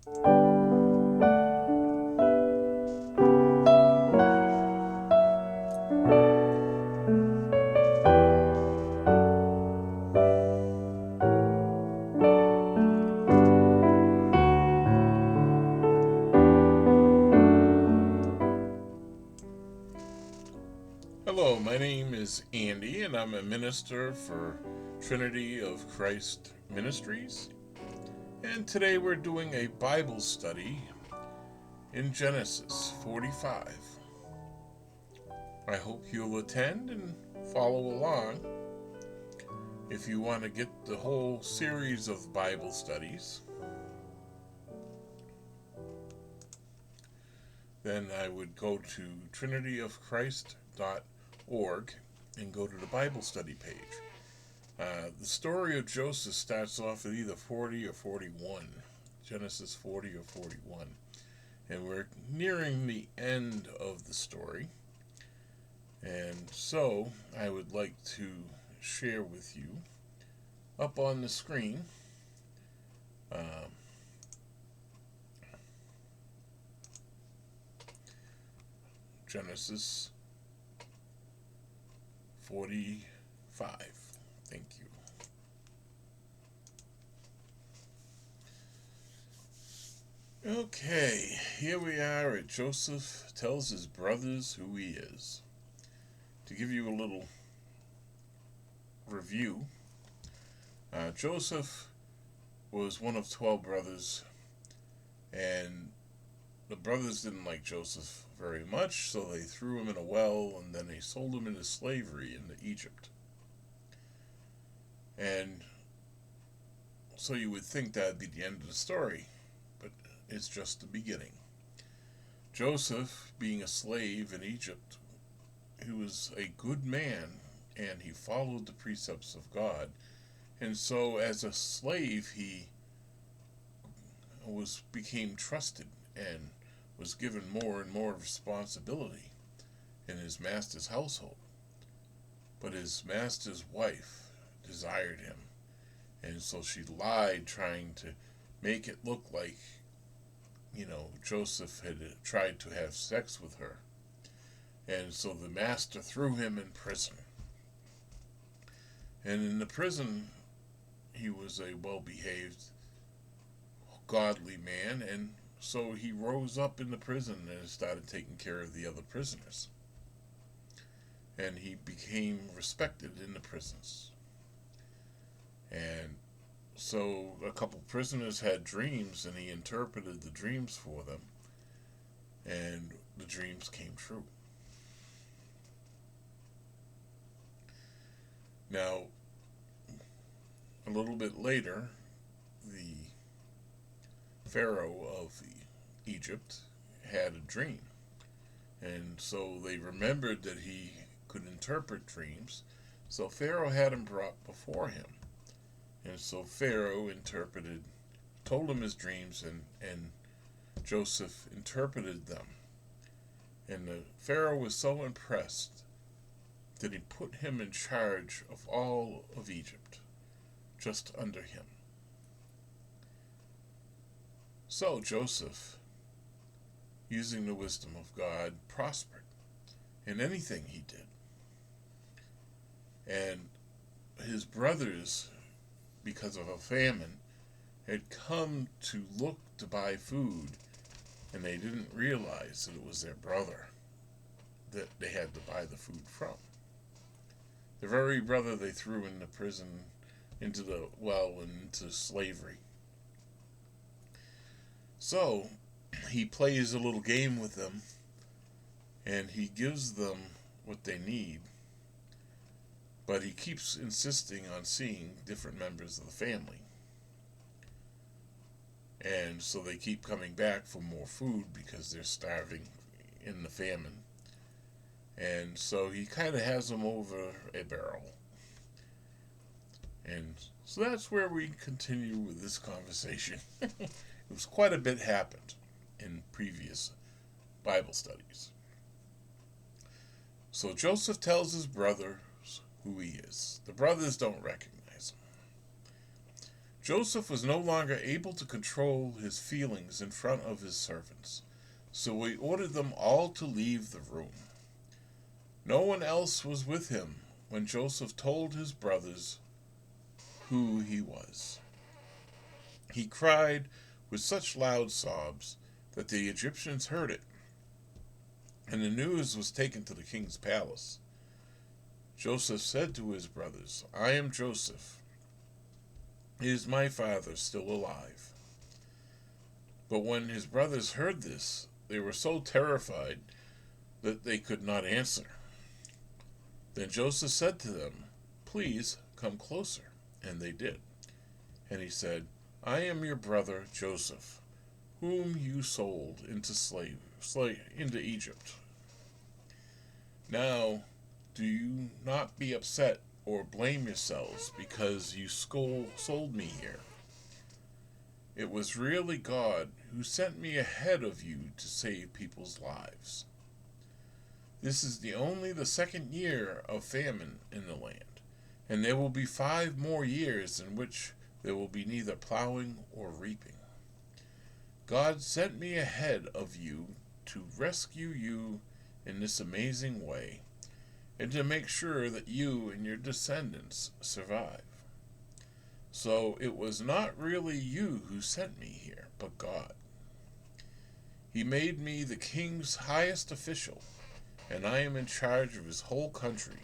Hello, my name is Andy, and I'm a minister for Trinity of Christ Ministries. And today we're doing a Bible study in Genesis 45. I hope you'll attend and follow along. If you want to get the whole series of Bible studies, then I would go to trinityofchrist.org and go to the Bible study page. The story of Joseph starts off at either 40 or 41, Genesis 40 or 41. And we're nearing the end of the story. And so I would like to share with you up on the screen Genesis 45. Thank you. Okay, here we are at Joseph tells his brothers who he is. To give you a little review, Joseph was one of 12 brothers, and the brothers didn't like Joseph very much, so they threw him in a well, and then they sold him into slavery into Egypt. And so you would think that would be the end of the story, but it's just the beginning. Joseph, being a slave in Egypt, he was a good man, and he followed the precepts of God. And so as a slave, he became trusted and was given more and more responsibility in his master's household. But his master's wife desired him, and so she lied, trying to make it look like, Joseph had tried to have sex with her. And so the master threw him in prison. And in the prison, he was a well-behaved, godly man, and so he rose up in the prison and started taking care of the other prisoners. And he became respected in the prisons. And so a couple prisoners had dreams, and he interpreted the dreams for them, and the dreams came true. Now, a little bit later, the Pharaoh of Egypt had a dream. And so they remembered that he could interpret dreams. So Pharaoh had him brought before him. And so Pharaoh told him his dreams, and Joseph interpreted them. And the Pharaoh was so impressed that he put him in charge of all of Egypt, just under him. So Joseph, using the wisdom of God, prospered in anything he did. And his brothers, because of a famine, had come to look to buy food, and they didn't realize that it was their brother that they had to buy the food from. The very brother they threw into prison, into the well, and into slavery. So he plays a little game with them, and he gives them what they need, but he keeps insisting on seeing different members of the family. And so they keep coming back for more food because they're starving in the famine. And so he kind of has them over a barrel. And so that's where we continue with this conversation. It was quite a bit happened in previous Bible studies. So Joseph tells his brothers who he is. The brothers don't recognize him. Joseph was no longer able to control his feelings in front of his servants, so he ordered them all to leave the room. No one else was with him when Joseph told his brothers who he was. He cried with such loud sobs that the Egyptians heard it, and the news was taken to the king's palace. Joseph said to his brothers, "I am Joseph. Is my father still alive?" But when his brothers heard this, they were so terrified that they could not answer. Then Joseph said to them, "Please come closer." And they did. And he said, "I am your brother Joseph, whom you sold into Egypt. Now, do you not be upset or blame yourselves because you sold me here. It was really God who sent me ahead of you to save people's lives. This is only the second year of famine in the land, and there will be 5 more years in which there will be neither plowing or reaping. God sent me ahead of you to rescue you in this amazing way, and to make sure that you and your descendants survive. So it was not really you who sent me here, but God. He made me the king's highest official, and I am in charge of his whole country.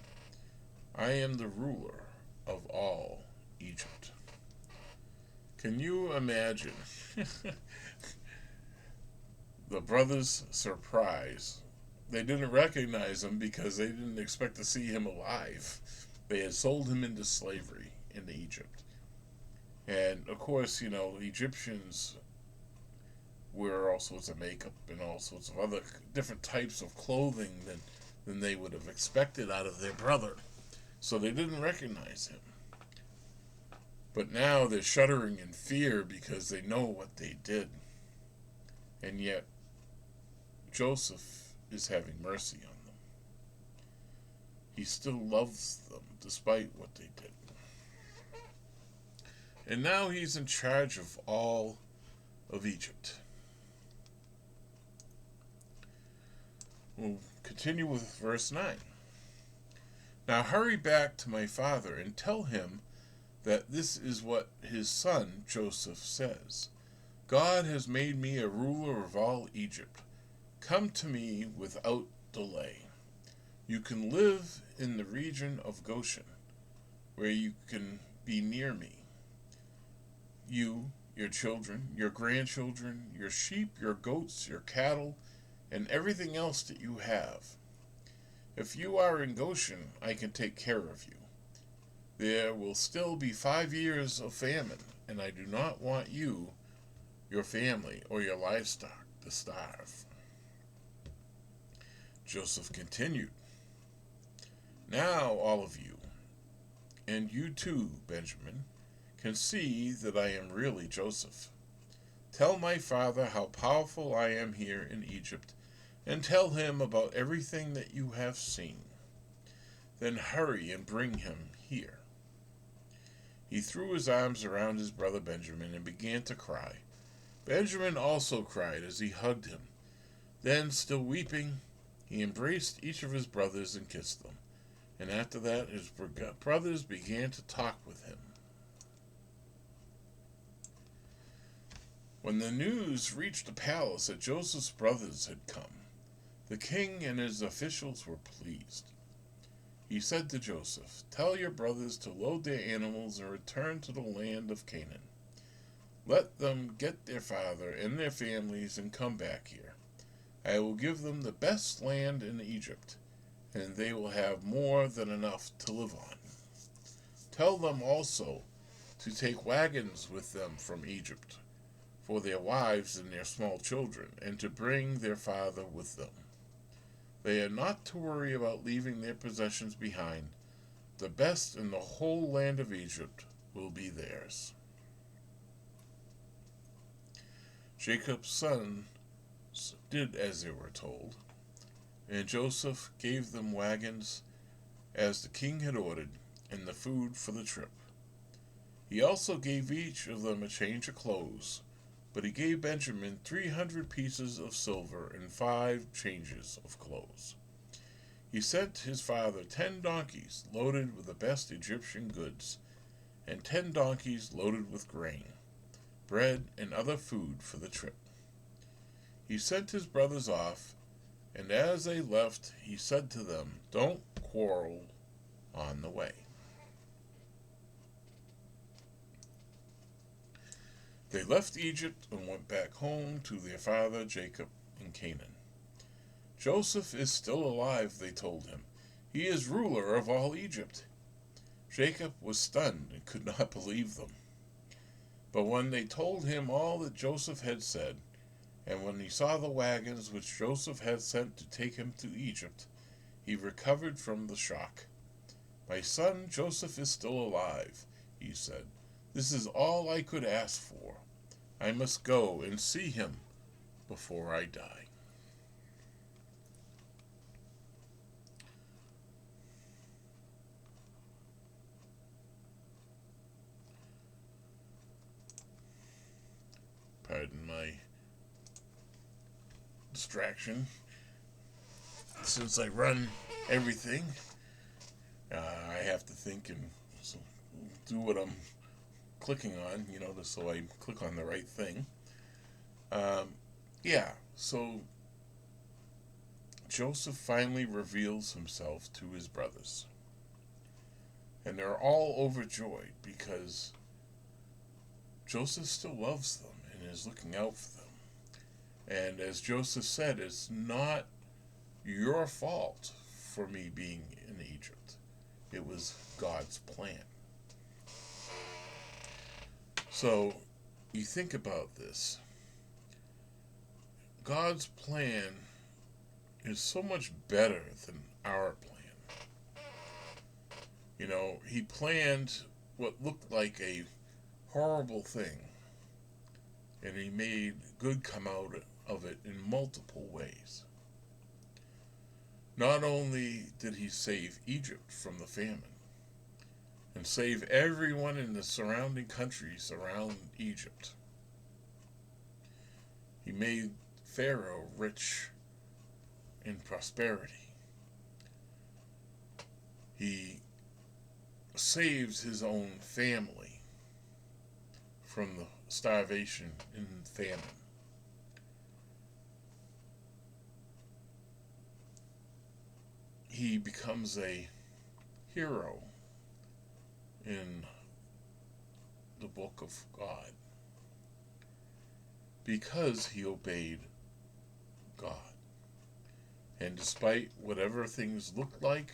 I am the ruler of all Egypt." Can you imagine the brothers' surprise? They didn't recognize him because they didn't expect to see him alive. They had sold him into slavery in Egypt. And of course, the Egyptians wear all sorts of makeup and all sorts of other different types of clothing than they would have expected out of their brother. So they didn't recognize him. But now they're shuddering in fear because they know what they did. And yet, Joseph is having mercy on them. He still loves them despite what they did. And now he's in charge of all of Egypt. We'll continue with verse 9. "Now hurry back to my father and tell him that this is what his son Joseph says. God has made me a ruler of all Egypt. Come to me without delay. You can live in the region of Goshen, where you can be near me. You, your children, your grandchildren, your sheep, your goats, your cattle, and everything else that you have. If you are in Goshen, I can take care of you. There will still be 5 years of famine, and I do not want you, your family, or your livestock to starve." Joseph continued, "Now all of you, and you too, Benjamin, can see that I am really Joseph. Tell my father how powerful I am here in Egypt, and tell him about everything that you have seen. Then hurry and bring him here." He threw his arms around his brother Benjamin and began to cry. Benjamin also cried as he hugged him. Then, still weeping, he embraced each of his brothers and kissed them. And after that, his brothers began to talk with him. When the news reached the palace that Joseph's brothers had come, the king and his officials were pleased. He said to Joseph, "Tell your brothers to load their animals and return to the land of Canaan. Let them get their father and their families and come back here. I will give them the best land in Egypt, and they will have more than enough to live on. Tell them also to take wagons with them from Egypt for their wives and their small children, and to bring their father with them. They are not to worry about leaving their possessions behind. The best in the whole land of Egypt will be theirs." Jacob's sons did as they were told, and Joseph gave them wagons as the king had ordered, and the food for the trip. He also gave each of them a change of clothes, but he gave Benjamin 300 pieces of silver and 5 changes of clothes. He sent his father 10 donkeys loaded with the best Egyptian goods, and 10 donkeys loaded with grain, bread, and other food for the trip. He sent his brothers off, and as they left, he said to them, "Don't quarrel on the way." They left Egypt and went back home to their father Jacob in Canaan. "Joseph is still alive," they told him. "He is ruler of all Egypt." Jacob was stunned and could not believe them. But when they told him all that Joseph had said, and when he saw the wagons which Joseph had sent to take him to Egypt, he recovered from the shock. "My son Joseph is still alive," he said. "This is all I could ask for. I must go and see him before I die." Pardon my distraction. Since I run everything, I have to think and do what I'm clicking on, just so I click on the right thing. So Joseph finally reveals himself to his brothers. And they're all overjoyed because Joseph still loves them and is looking out for them. And as Joseph said, it's not your fault for me being in Egypt. It was God's plan. So you think about this. God's plan is so much better than our plan. He planned what looked like a horrible thing, and he made good come out of it in multiple ways. Not only did he save Egypt from the famine and save everyone in the surrounding countries around Egypt, he made Pharaoh rich in prosperity. He saved his own family from the starvation and famine. He becomes a hero in the book of God because he obeyed God. And despite whatever things looked like,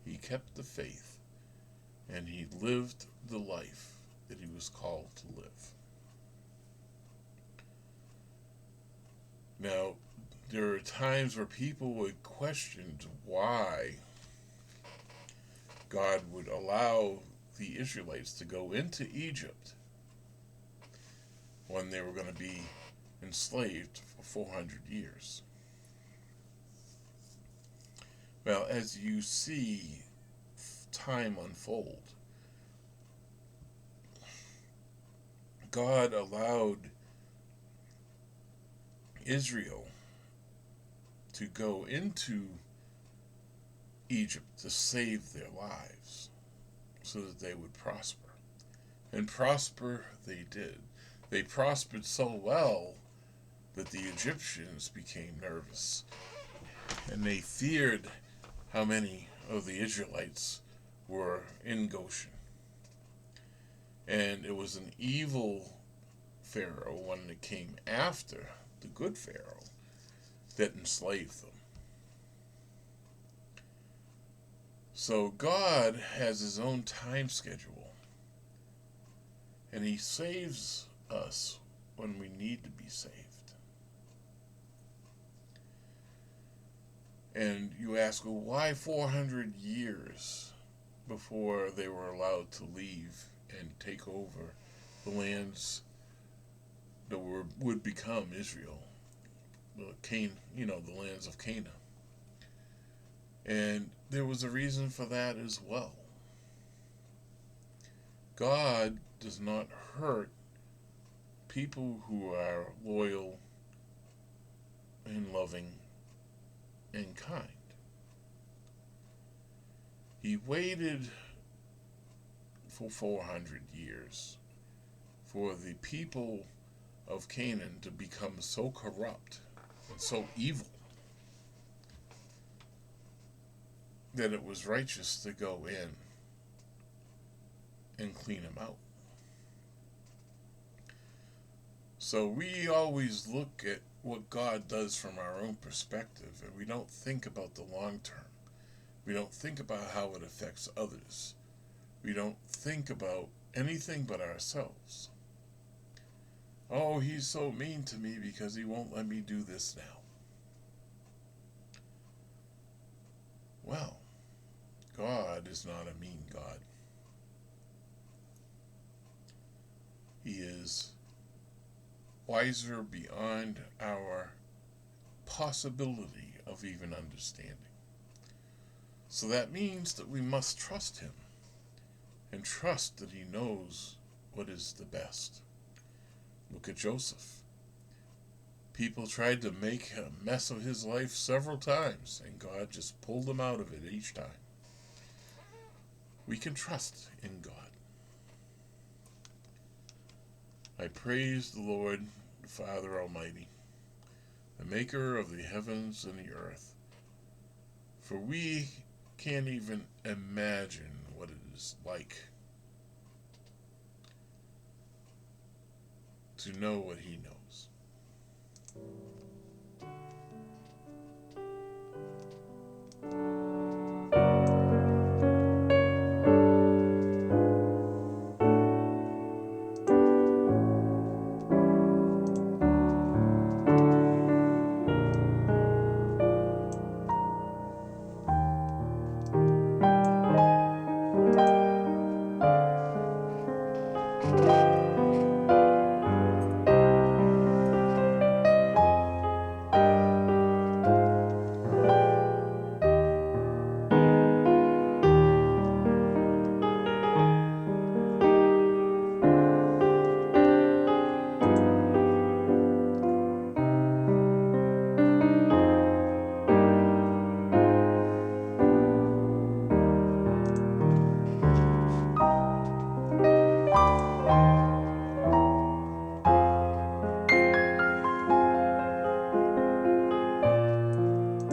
he kept the faith and he lived the life that he was called to live. Now, there are times where people would question why God would allow the Israelites to go into Egypt when they were going to be enslaved for 400 years. Well, as you see time unfold, God allowed Israel to go into Egypt to save their lives so that they would prosper. And prosper they did. They prospered so well that the Egyptians became nervous. And they feared how many of the Israelites were in Goshen. And it was an evil Pharaoh, one that came after the good Pharaoh, that enslaved them. So God has his own time schedule, and he saves us when we need to be saved. And you ask, well, why 400 years before they were allowed to leave and take over the lands that would become Israel, the lands of Canaan? And there was a reason for that as well. God does not hurt people who are loyal and loving and kind. He waited for 400 years for the people of Canaan to become so corrupt and so evil that it was righteous to go in and clean them out. So we always look at what God does from our own perspective, and we don't think about the long term. We don't think about how it affects others. We don't think about anything but ourselves. Oh, he's so mean to me because he won't let me do this now. Well, God is not a mean God. He is wiser beyond our possibility of even understanding. So that means that we must trust him and trust that he knows what is the best. Look at Joseph. People tried to make a mess of his life several times, and God just pulled him out of it each time. We can trust in God. I praise the Lord, the Father Almighty, the maker of the heavens and the earth, for we can't even imagine what it is like to know what he knows.